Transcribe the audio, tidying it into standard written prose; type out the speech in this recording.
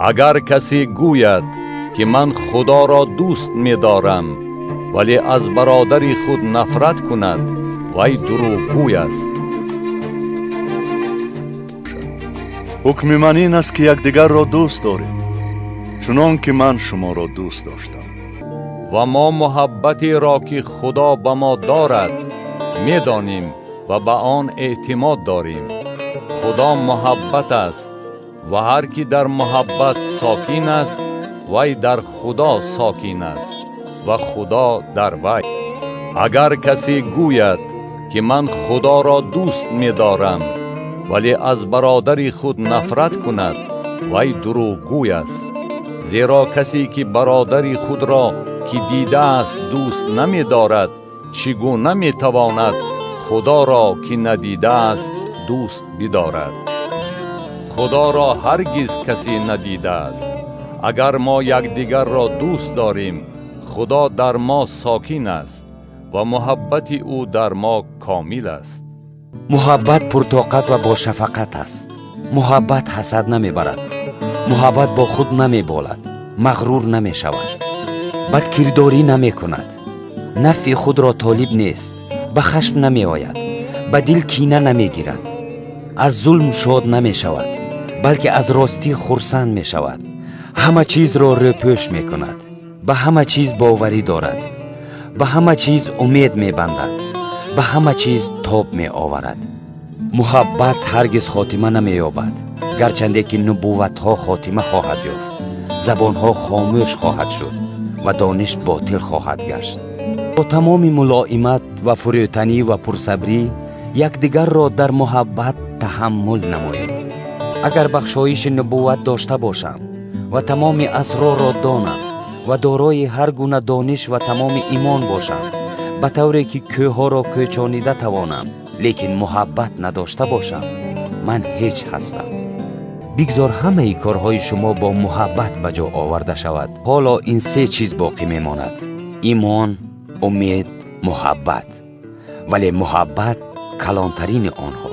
اگر کسی گوید که من خدا را دوست می دارم ولی از برادری خود نفرت کند وی دروغگوی است. حکم من این است که یکدیگر را دوست دارید چنان که من شما را دوست داشتم. و ما محبتی را که خدا به ما دارد می دانیم و به آن اعتماد داریم. خدا محبت است و هر کی در محبت ساکن است وی در خدا ساکن است و خدا در وی. اگر کسی گوید که من خدا را دوست می دارم ولی از برادری خود نفرت کند وی دروغگوی است. زیرا کسی که برادری خود را که دیده است دوست نمی دارد چگونه می تواند خدا را که ندیده است دوست بدارد؟ خدا را هرگز کسی ندیده است. اگر ما یکدیگر را دوست داریم خدا در ما ساکن است و محبت او در ما کامل است. محبت پرطاقت و با شفقت است. محبت حسد نمی برد. محبت با خود نمی بالد. مغرور نمی شود. بدکرداری نمی کند. نفع خود را طالب نیست. به خشم نمی آید. به دل کینه نمی گیرد. از ظلم شاد نمی شود بلکه از راستی خرسند می شود. همه چیز را روپوش می کند. به همه چیز باوری دارد. به همه چیز امید می بندد. به همه چیز تاب می آورد. محبت هرگز خاتمه نمی یابد گرچنده که نبوت ها خاتمه خواهد یافت. زبان ها خاموش خواهد شد و دانش باطل خواهد گشت. با تمام ملائمت و فروتنی و پرصبری یکدیگر را در محبت تحمل نمایید. اگر بخشایش نبوت داشته باشم و تمام اسرار را دانم و دارای هر گونه دانش و تمام ایمان باشم به طوری که کوه ها را کوچانیده توانم لیکن محبت نداشته باشم من هیچ هستم. بگذار همه ای کارهای شما با محبت به جا آورده شود. حالا این سه چیز باقی میماند: ایمان، امید، محبت. ولی محبت کلانترین آنها.